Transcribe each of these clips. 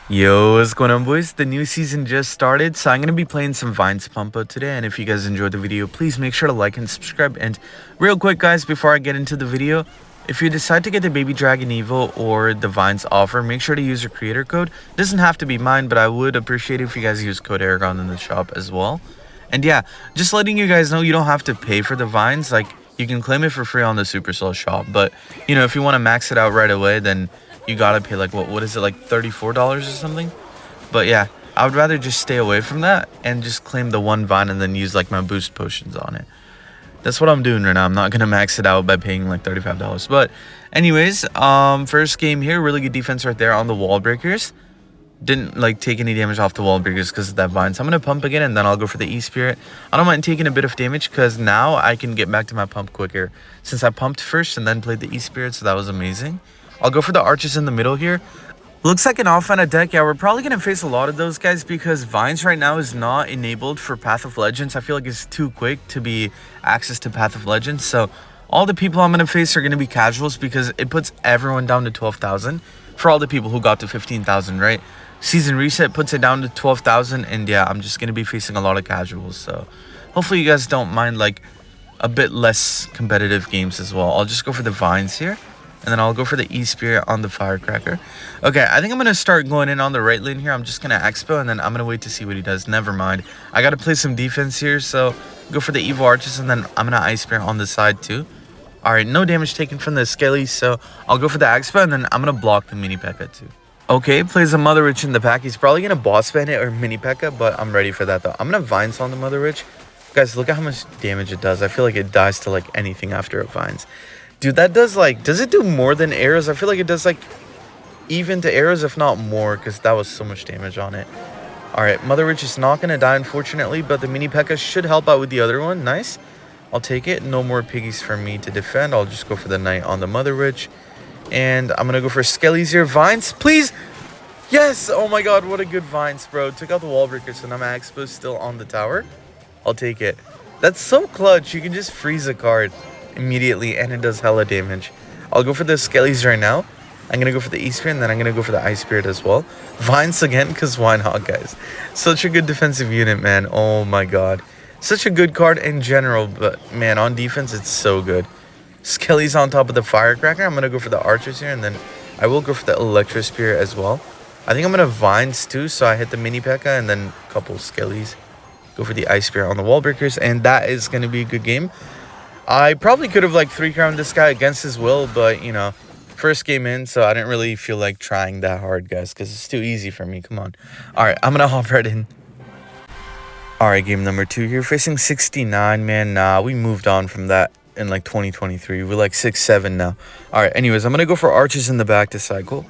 Yo, what's going on, boys? The new season just started, so I'm going to be playing some Vines Pump Out today, and if you guys enjoyed the video, please make sure to like and subscribe. And real quick, guys, before I get into the video, if you decide to get the Baby Dragon Evo or the Vines offer, make sure to use your creator code. It doesn't have to be mine, but I would appreciate it if you guys use code Aragon in the shop as well. And yeah, just letting you guys know, you don't have to pay for the Vines. Like, you can claim it for free on the Supercell shop, but, you know, if you want to max it out right away, then you gotta pay like what is it, like $34 or something. But yeah, I would rather just stay away from that and just claim the one Vine and then use like my boost potions on it. That's what I'm doing right now. I'm not gonna max it out by paying like $35. But anyways, first game here, really good defense right there on the wall breakers. Didn't like take any damage off the wall breakers because of that Vine, so I'm gonna pump again and then I'll go for the E-Spirit. I don't mind taking a bit of damage because now I can get back to my pump quicker since I pumped first and then played the E-Spirit, so that was amazing. I'll go for the arches in the middle here. Looks like an offhand deck. Yeah, we're probably going to face a lot of those guys because Vines right now is not enabled for Path of Legends. I feel like it's too quick to be access to Path of Legends. So all the people I'm going to face are going to be casuals because it puts everyone down to 12,000 for all the people who got to 15,000, right? Season reset puts it down to 12,000, and yeah, I'm just going to be facing a lot of casuals. So hopefully you guys don't mind like a bit less competitive games as well. I'll just go for the Vines here. And then I'll go for the E-Spirit on the Firecracker. Okay, I think I'm going to start going in on the right lane here. I'm just going to Expo, and then I'm going to wait to see what he does. Never mind. I got to play some defense here, so go for the Evil Arches, and then I'm going to Ice Spirit on the side too. Alright, no damage taken from the Skelly, so I'll go for the Expo, and then I'm going to block the Mini P.E.K.K.A. too. Okay, plays a Mother Witch in the pack. He's probably going to Boss Bandit or Mini P.E.K.K.A., but I'm ready for that though. I'm going to Vines on the Mother Witch. Guys, look at how much damage it does. I feel like it dies to like anything after it Vines. Dude, that does like, does it do more than arrows? I feel like it does like even to arrows, if not more, because that was so much damage on it. Alright, Mother Witch is not going to die, unfortunately, but the Mini P.E.K.K.A. should help out with the other one. Nice. I'll take it. No more piggies for me to defend. I'll just go for the Knight on the Mother Witch. And I'm going to go for Skellies here. Vines, please. Yes. Oh my god, what a good Vines, bro. Took out the wall breakers, so now my Expo's still on the tower. I'll take it. That's so clutch. You can just freeze a card immediately and it does hella damage. I'll go for the Skellies right now. I'm going to go for the E-Spirit and then I'm going to go for the Ice Spirit as well. Vines again, because why not, guys? Such a good defensive unit, man. Oh my god. Such a good card in general, but man, on defense, it's so good. Skelly's on top of the Firecracker. I'm going to go for the Archers here and then I will go for the Electro Spirit as well. I think I'm going to Vines too, so I hit the Mini P.E.K.K.A. and then a couple Skellies. Go for the Ice Spirit on the Wall Breakers, and that is going to be a good game. I probably could have like 3-crowned this guy against his will, but you know, first game in, so I didn't really feel like trying that hard, guys, because it's too easy for me. Come on. Alright, I'm gonna hop right in. Alright, game number 2 here, facing 69, man. Nah, we moved on from that in like 2023. We're like 6-7 now. Alright, anyways, I'm gonna go for Arches in the back to cycle.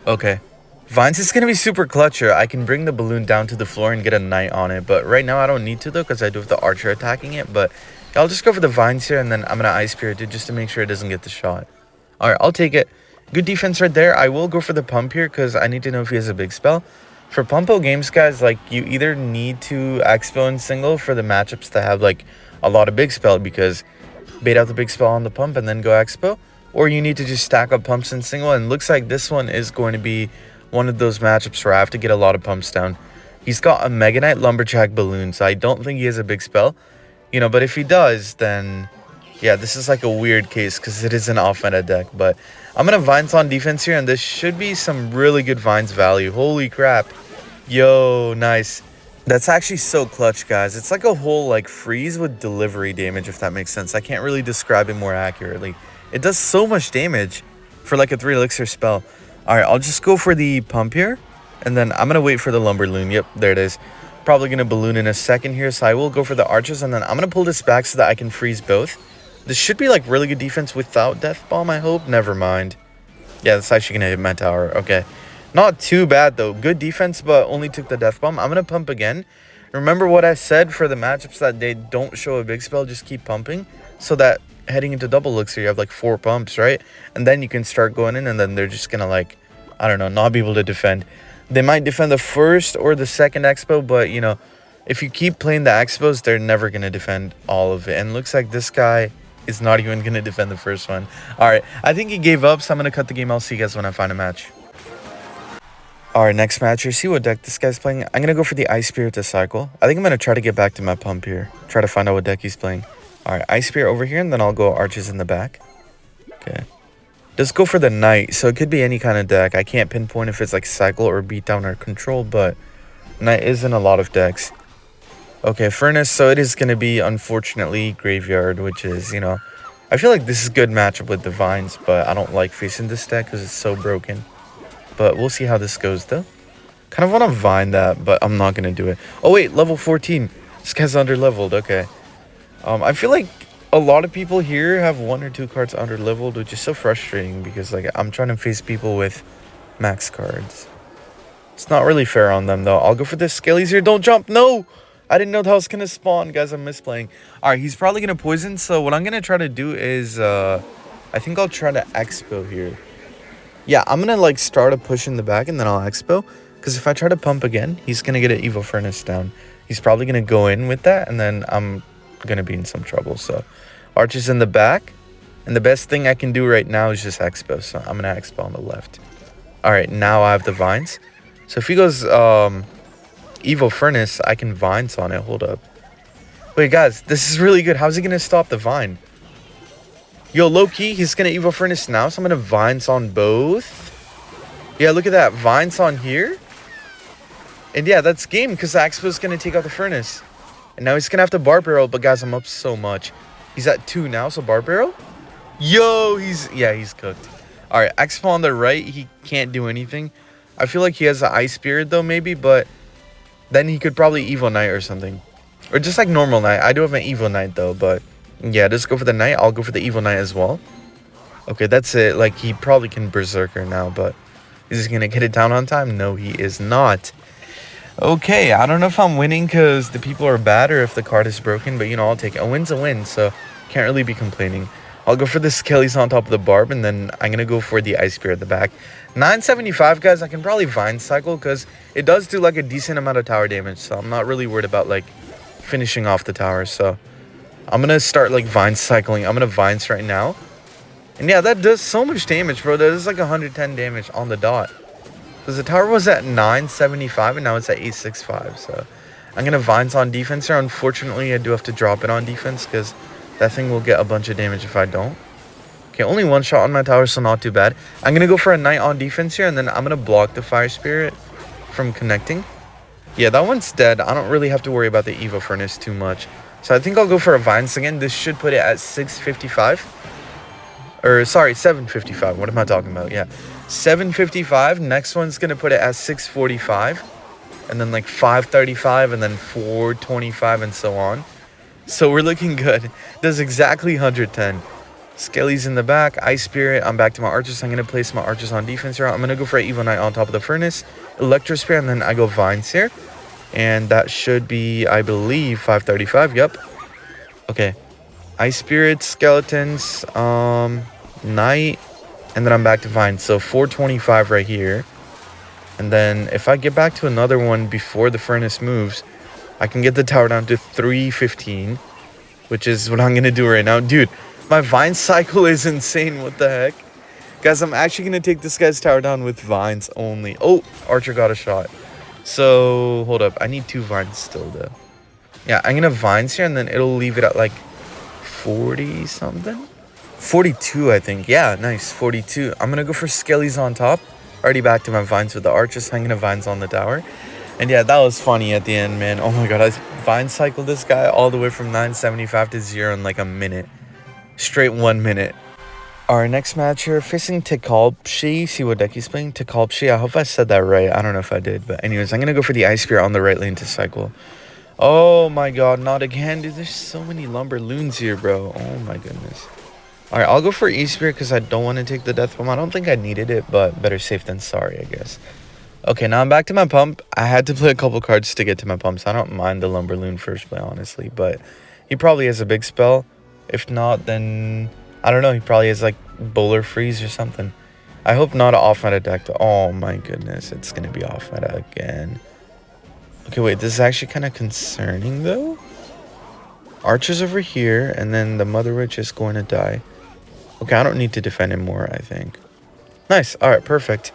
Okay. Vines is going to be super clutch here. I can bring the balloon down to the floor and get a Knight on it, but right now I don't need to though, because I do have the Archer attacking it. But I'll just go for the Vines here, and then I'm going to Ice Spirit it just to make sure it doesn't get the shot. Alright, I'll take it. Good defense right there. I will go for the Pump here, because I need to know if he has a big spell. For Pumpo games, guys, like, you either need to Expo in single for the matchups to have, like, a lot of big spell, because bait out the big spell on the Pump and then go Expo. Or you need to just stack up pumps in single, and looks like this one is going to be one of those matchups where I have to get a lot of pumps down. He's got a Mega Knight Lumberjack Balloon, so I don't think he has a big spell. You know, but if he does, then yeah, this is like a weird case because it is an offhanded deck. But I'm going to Vines on defense here, and this should be some really good Vines value. Holy crap. Yo, nice. That's actually so clutch, guys. It's like a whole like freeze with delivery damage, if that makes sense. I can't really describe it more accurately. It does so much damage for like a 3 elixir spell. Alright, I'll just go for the Pump here. And then I'm going to wait for the Lumberloon. Yep, there it is. Probably going to Balloon in a second here. So I will go for the Archers. And then I'm going to pull this back so that I can freeze both. This should be like really good defense without Death Bomb, I hope. Never mind. Yeah, that's actually going to hit my tower. Okay. Not too bad though. Good defense, but only took the Death Bomb. I'm going to Pump again. Remember what I said for the matchups that they don't show a big spell. Just keep pumping. So that heading into double elixir, you have like 4 pumps, right? And then you can start going in, and then they're just going to like, I don't know, not be able to defend. They might defend the first or the second Expo, but, you know, if you keep playing the Expos, they're never going to defend all of it. And looks like this guy is not even going to defend the first one. All right, I think he gave up, so I'm going to cut the game. I'll see you guys when I find a match. Alright, next match here. See what deck this guy's playing. I'm gonna go for the Ice Spirit to cycle. I think I'm gonna try to get back to my pump here. Try to find out what deck he's playing. Alright, Ice Spirit over here, and then I'll go Arches in the back. Okay. Just go for the Knight, so it could be any kind of deck. I can't pinpoint if it's like cycle or beatdown or control, but Knight is in a lot of decks. Okay, Furnace, so it is gonna be, unfortunately, Graveyard, which is, you know, I feel like this is a good matchup with Divines, but I don't like facing this deck because it's so broken. But we'll see how this goes, though. Kind of want to Vine that, but I'm not going to do it. Oh, wait, level 14. This guy's under-leveled. Okay. I feel like a lot of people here have 1 or 2 cards under-leveled, which is so frustrating because, like, I'm trying to face people with max cards. It's not really fair on them, though. I'll go for this. Skellies here. Don't jump. No! I didn't know that was going to spawn. Guys, I'm misplaying. All right, he's probably going to poison, so what I'm going to try to do is, I think I'll try to Expo here. Yeah, I'm going to, like, start a push in the back, and then I'll Expo. Because if I try to pump again, he's going to get an Evil Furnace down. He's probably going to go in with that, and then I'm going to be in some trouble. So, Arches in the back. And the best thing I can do right now is just Expo. So, I'm going to Expo on the left. Alright, now I have the Vines. So, if he goes Evil Furnace, I can Vines on it. Hold up. Wait, guys, this is really good. How's he going to stop the Vine? Yo, low-key, he's going to Evil Furnace now, so I'm going to Vines on both. Yeah, look at that. Vines on here. And yeah, that's game, because Expo's going to take out the Furnace. And now he's going to have to Bar Barrel, but guys, I'm up so much. He's at 2 now, so Bar Barrel? Yo, he's cooked. Alright, Expo on the right, he can't do anything. I feel like he has an Ice Spirit, though, maybe, but then he could probably Evil Knight or something. Or just like normal Knight. I do have an Evil Knight, though, but yeah, just go for the Knight. I'll go for the Evil Knight as well. Okay, that's it. Like, he probably can Berserker now, but is he going to get it down on time? No, he is not. Okay, I don't know if I'm winning because the people are bad or if the card is broken, but, you know, I'll take it. A win's a win, so can't really be complaining. I'll go for the Skellies on top of the Barb, and then I'm going to go for the Ice Spear at the back. 975, guys, I can probably Vine Cycle because it does do, like, a decent amount of tower damage, so I'm not really worried about, like, finishing off the tower, so I'm going to start, like, Vine Cycling. I'm going to Vines right now. And yeah, that does so much damage, bro. That is like 110 damage on the dot. Because the tower was at 975 and now it's at 865. So I'm going to Vines on defense here. Unfortunately, I do have to drop it on defense because that thing will get a bunch of damage if I don't. Okay, only 1 shot on my tower, so not too bad. I'm going to go for a Knight on defense here, and then I'm going to block the Fire Spirit from connecting. Yeah, that one's dead. I don't really have to worry about the Evo Furnace too much. So I think I'll go for a Vines again. This should put it at 655. Or, sorry, 755. What am I talking about? Yeah. 755. Next one's going to put it at 645. And then, like, 535. And then 425 and so on. So we're looking good. Does exactly 110. Skellies in the back. Ice Spirit. I'm back to my Archers. I'm going to place my Archers on defense here. I'm going to go for an Evil Knight on top of the Furnace. Electro Spear. And then I go Vines here. And that should be, I believe, 535. Yep. Okay. Ice Spirit, Skeletons, Knight, and then I'm back to Vine. So 425 right here. And then if I get back to another one before the Furnace moves, I can get the tower down to 315, which is what I'm going to do right now. Dude, my Vine cycle is insane. What the heck? Guys, I'm actually going to take this guy's tower down with Vines only. Oh, Archer got a shot. So, hold up. I need 2 Vines still, though. Yeah, I'm going to Vines here, and then it'll leave it at, like, 40 something, 42, I think. Yeah, nice, 42. I'm gonna go for Skellies on top. Already back to my Vines with the Archers, hanging a Vines on the tower. And yeah, that was funny at the end, man. Oh my god, I Vine cycled this guy all the way from 975 to 0 in like a minute. Straight 1 minute. Our next match here, facing Tekalpshi. See what deck he's playing? Tekalpshi. I hope I said that right. I don't know if I did, but anyways, I'm gonna go for the Ice Spear on the right lane to cycle. Oh my god, not again. Dude, there's so many Lumber Loons here, bro. Oh my goodness. Alright, I'll go for E-Spear because I don't want to take the Death Bomb. I don't think I needed it, but better safe than sorry, I guess. Okay, now I'm back to my pump. I had to play a couple cards to get to my pump, so I don't mind the Lumber Loon first play, honestly. But he probably has a big spell. If not, then I don't know. He probably has like Bowler Freeze or something. I hope not an off-meta deck. Oh my goodness, it's going to be off-meta again. Okay, wait, this is actually kind of concerning, though. Archer's over here, and then the Mother Witch is going to die. Okay, I don't need to defend him more, I think. Nice. All right, perfect.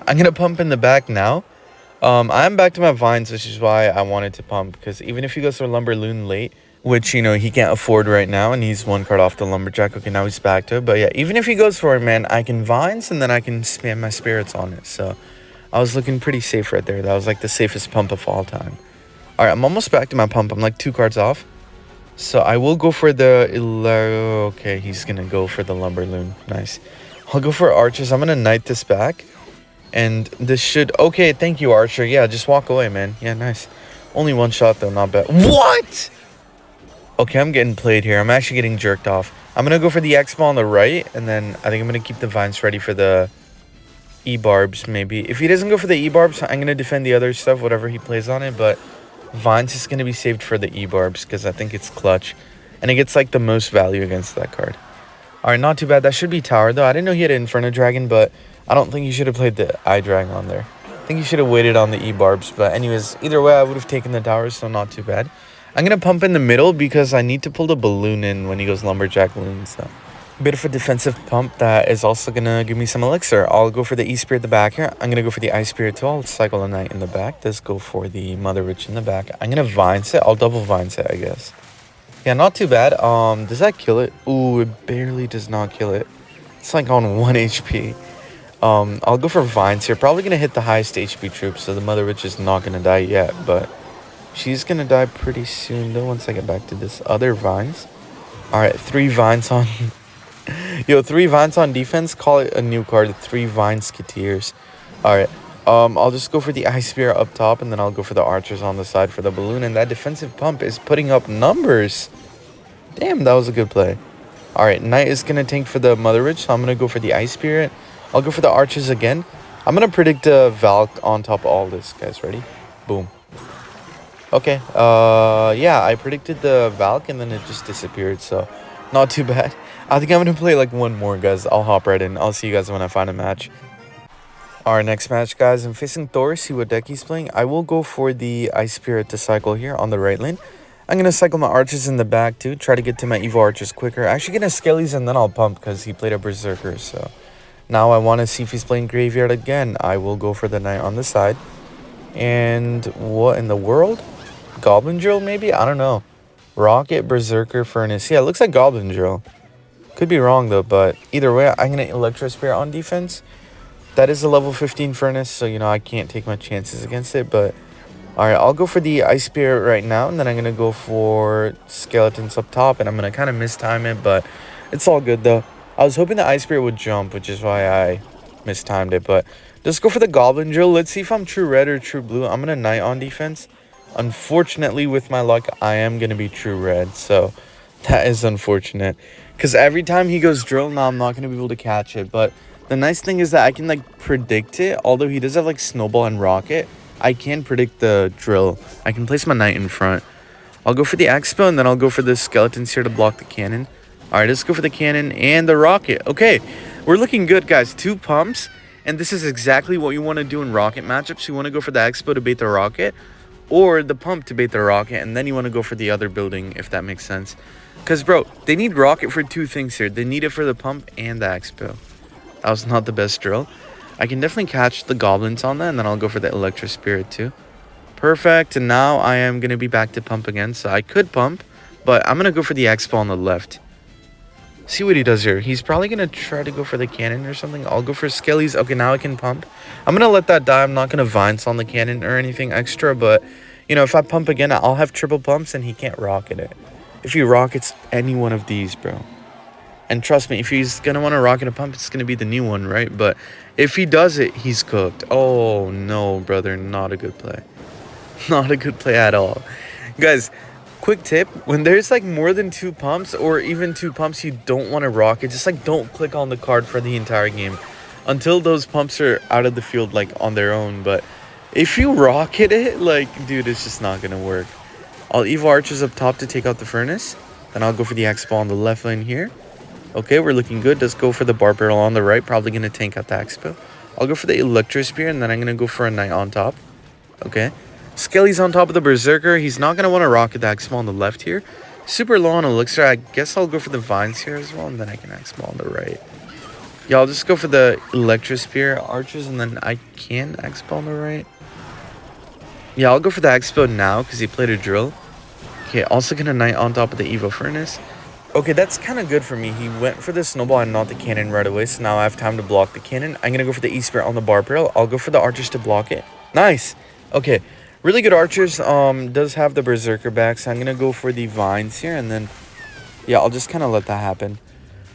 I'm going to pump in the back now. I'm back to my vines, which is why I wanted to pump. Because even if he goes for Lumberloon late, which, you know, he can't afford right now, and he's one card off the Lumberjack. Okay, now he's back to it. But yeah, even if he goes for it, man, I can vines, and then I can spam my spirits on it. So I was looking pretty safe right there. That was like the safest pump of all time. All right, I'm almost back to my pump. I'm like 2 cards off. So I will go for the... Okay, he's going to go for the Lumberloon. Nice. I'll go for Archers. I'm going to knight this back. And this should... Okay, thank you, Archer. Yeah, just walk away, man. Yeah, nice. Only 1 shot, though. Not bad. What? Okay, I'm getting played here. I'm actually getting jerked off. I'm going to go for the X-Ball on the right. And then I think I'm going to keep the vines ready for the E-Barbs, maybe. If he doesn't go for the E-Barbs, I'm going to defend the other stuff, whatever he plays on it. But vines is going to be saved for the E-Barbs because I think it's clutch. And it gets, like, the most value against that card. All right, not too bad. That should be Tower, though. I didn't know he had an Inferno Dragon, but I don't think you should have played the Eye Dragon on there. I think you should have waited on the E-Barbs. But anyways, either way, I would have taken the Towers, so not too bad. I'm going to pump in the middle because I need to pull the Balloon in when he goes Lumberjack Loon. So a bit of a defensive pump that is also going to give me some elixir. I'll go for the E-Spirit at the back here. I'm going to go for the Ice Spirit too. I'll cycle the Knight in the back. Let's go for the Mother Witch in the back. I'm going to Vine Set. I'll double Vine Set, I guess. Yeah, not too bad. Does that kill it? Ooh, it barely does not kill it. It's like on 1 HP. I'll go for Vines here. Probably going to hit the highest HP troop, so the Mother Witch is not going to die yet, but she's going to die pretty soon, though, once I get back to this other Vines. Alright, 3 Vines on... Yo, 3 Vines on defense. Call it a new card, 3 Vinesketeers. Alright, I'll just go for the Ice Spear up top, and then I'll go for the Archers on the side for the Balloon, and that defensive pump is putting up numbers. Damn, that was a good play. Alright, Knight is going to tank for the Mother Witch, so I'm going to go for the Ice Spirit. I'll go for the Archers again. I'm going to predict a Valk on top of all this, guys. Ready? Boom. Okay, yeah, I predicted the Valk, and then it just disappeared, so not too bad. I think I'm going to play like one more, guys. I'll hop right in. I'll see you guys when I find a match. Our next match, guys, I'm facing Thor. See what deck he's playing. I will go for the Ice Spirit to cycle here on the right lane. I'm going to cycle my Archers in the back, too. Try to get to my Evil Archers quicker. Actually, get a Skellies, and then I'll pump because he played a Berserker. So now I want to see if he's playing Graveyard again. I will go for the Knight on the side. And what in the world? Goblin Drill, maybe? I don't know. Rocket, Berserker, Furnace. Yeah, it looks like Goblin Drill. Could be wrong, though, but either way, I'm going to Electro Spirit on defense. That is a level 15 Furnace, so, you know, I can't take my chances against it, but... Alright, I'll go for the Ice Spirit right now, and then I'm going to go for Skeletons up top, and I'm going to kind of mistime it, but it's all good, though. I was hoping the Ice Spirit would jump, which is why I mistimed it, but let's go for the Goblin Drill. Let's see if I'm true red or true blue. I'm going to Knight on defense. Unfortunately, with my luck, I am going to be true red, so that is unfortunate. Because every time he goes drill, now I'm not going to be able to catch it. But the nice thing is that I can, like, predict it. Although he does have, like, Snowball and Rocket, I can predict the drill. I can place my Knight in front. I'll go for the Expo, and then I'll go for the Skeletons here to block the Cannon. Alright, let's go for the Cannon and the Rocket. Okay, we're looking good, guys. 2 pumps, and this is exactly what you want to do in Rocket matchups. You want to go for the Expo to bait the Rocket, or the pump to bait the Rocket, and then you want to go for the other building, if that makes sense. Because, bro, they need Rocket for 2 things here. They need it for the pump and the Expo. That was not the best drill. I can definitely catch the Goblins on that, and then I'll go for the Electro Spirit, too. Perfect, and now I am going to be back to pump again, so I could pump, but I'm going to go for the Expo on the left. See what he does here. He's probably going to try to go for the Cannon or something. I'll go for Skellies. Okay, now I can pump. I'm going to let that die. I'm not going to Vines on the Cannon or anything extra, but, you know, if I pump again, I'll have triple pumps, and he can't Rocket it. If he rockets any one of these, bro. And trust me, if he's going to want to rocket a pump, it's going to be the new one, right? But if he does it, he's cooked. Oh, no, brother. Not a good play. Not a good play at all. Guys, quick tip. When there's, like, more than 2 pumps or even 2 pumps you don't want to rocket, just, like, don't click on the card for the entire game until those pumps are out of the field, like, on their own. But if you rocket it, like, dude, it's just not going to work. I'll Evo Archers up top to take out the Furnace. Then I'll go for the X-Ball on the left lane here. Okay, we're looking good. Let's go for the Bar Barrel on the right. Probably going to tank out the Expo. I'll go for the Electro Spear, and then I'm going to go for a Knight on top. Okay. Skelly's on top of the Berserker. He's not going to want to rocket the X-Ball on the left here. Super low on Elixir. I guess I'll go for the Vines here as well, and then I can X-Ball on the right. Yeah, I'll just go for the Electrosphere archers, and then I can X-Bow on the right. Yeah, I'll go for the X-Bow now, because he played a drill. Okay, also gonna Knight on top of the Evo Furnace. Okay, that's kind of good for me. He went for the Snowball and not the Cannon right away, so now I have time to block the Cannon. I'm gonna go for the E-Spirit on the Barb Barrel. I'll go for the Archers to block it. Nice! Okay, really good Archers. Does have the Berserker back, so I'm gonna go for the Vines here, and then... yeah, I'll just kind of let that happen.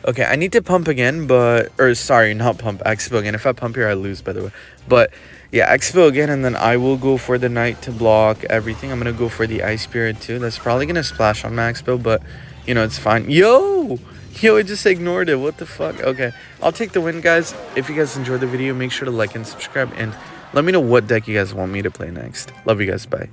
Okay, I need to pump again, but... or, sorry, not pump, Expo again. If I pump here, I lose, by the way. But, yeah, Expo again, and then I will go for the Knight to block everything. I'm going to go for the Ice Spirit, too. That's probably going to splash on my Expo, but, you know, it's fine. Yo! Yo, I just ignored it. What the fuck? Okay, I'll take the win, guys. If you guys enjoyed the video, make sure to like and subscribe, and let me know what deck you guys want me to play next. Love you guys. Bye.